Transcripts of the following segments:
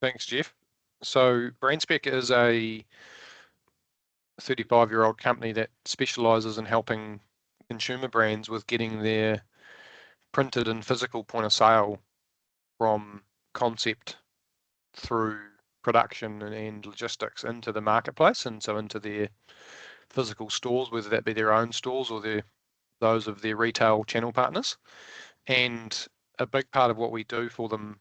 Thanks, Jeff. So BrandSpec is a 35-year-old company that specialises in helping consumer brands with getting their printed and physical point of sale from concept through production and logistics into the marketplace, and so into their physical stores, whether that be their own stores or those of their retail channel partners. And a big part of what we do for them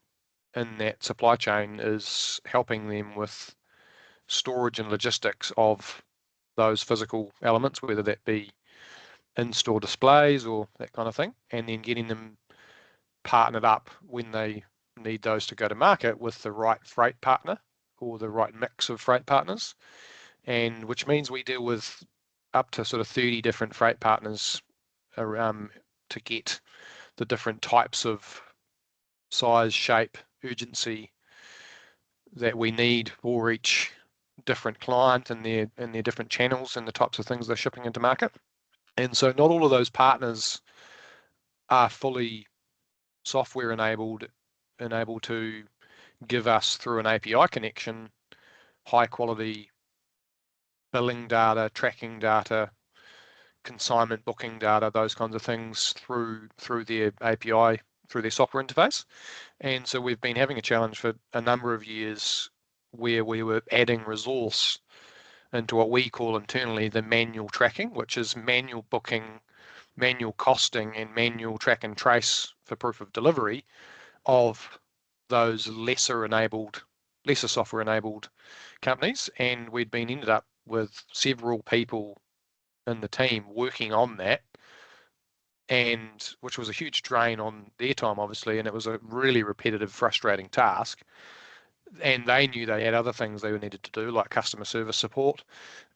in that supply chain is helping them with storage and logistics of those physical elements, whether that be in-store displays or that kind of thing, and then getting them partnered up when they need those to go to market with the right freight partner or the right mix of freight partners, and which means we deal with up to sort of 30 different freight partners to get the different types of size, shape, urgency that we need for each different client and their different channels and the types of things they're shipping into market. And so not all of those partners are fully software enabled and able to give us, through an API connection, high quality billing data, tracking data, consignment booking data, those kinds of things through their API, through their software interface. And so we've been having a challenge for a number of years where we were adding resource into what we call internally the manual tracking, which is manual booking, manual costing, and manual track and trace for proof of delivery of those lesser software enabled companies. And we'd been ended up with several people in the team working on that, and which was a huge drain on their time, obviously, and it was a really repetitive, frustrating task. And they knew they had other things they needed to do, like customer service support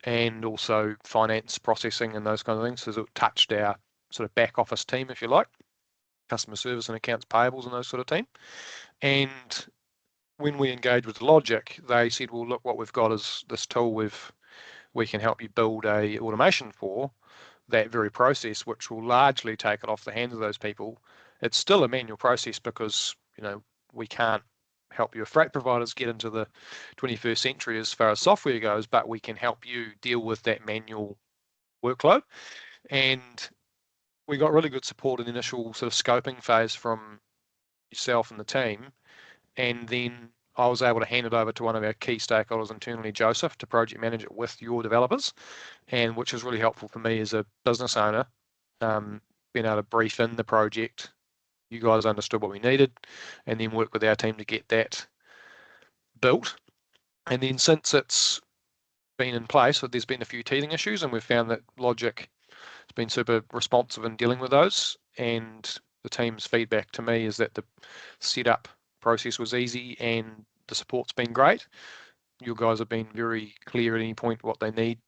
and also finance processing and those kind of things. So it touched our sort of back office team, if you like, customer service and accounts payables and those sort of team. And when we engaged with Logiq, they said, well, look, what we've got is this tool we can help you build a automation for that very process, which will largely take it off the hands of those people. It's still a manual process because, we can't help your freight providers get into the 21st century as far as software goes, but we can help you deal with that manual workload. And we got really good support in the initial sort of scoping phase from yourself and the team. And then I was able to hand it over to one of our key stakeholders internally, Joseph, to project manage it with your developers, and which was really helpful for me as a business owner, being able to brief in the project. You guys understood what we needed, and then work with our team to get that built. And then since it's been in place, there's been a few teething issues, and we've found that Logiq has been super responsive in dealing with those. And the team's feedback to me is that the setup process was easy and the support's been great. You guys have been very clear at any point what they need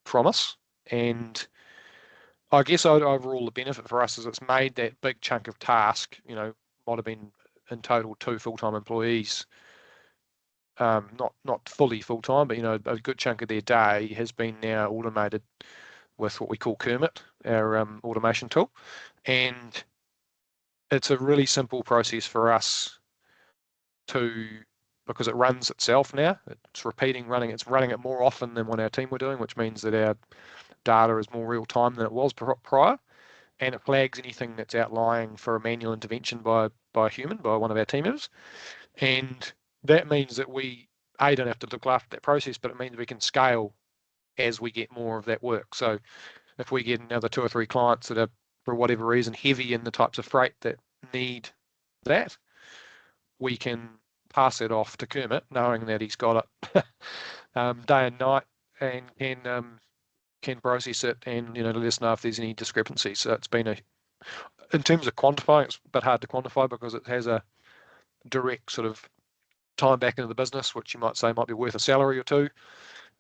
from us. And I guess overall the benefit for us is it's made that big chunk of task, might have been in total 2 full-time employees, not fully full-time, but a good chunk of their day has been now automated with what we call Kermit, our automation tool. And it's a really simple process for us because it runs itself now. It's running it more often than what our team were doing, which means that our data is more real time than it was prior, and it flags anything that's outlying for a manual intervention by a human, by one of our team members. And that means that we don't have to look after that process, but it means we can scale as we get more of that work. So if we get another 2 or 3 clients that are, for whatever reason, heavy in the types of freight that need that, we can pass it off to Kermit, knowing that he's got it day and night, and can process it and let us know if there's any discrepancies. So it's been in terms of quantifying, it's a bit hard to quantify because it has a direct sort of time back into the business, which you might say might be worth a salary or two,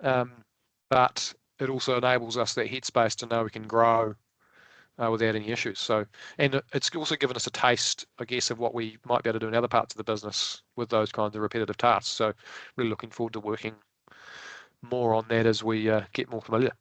but it also enables us that headspace to know we can grow without any issues. So, and it's also given us a taste, I guess, of what we might be able to do in other parts of the business with those kinds of repetitive tasks. So really looking forward to working more on that as we get more familiar.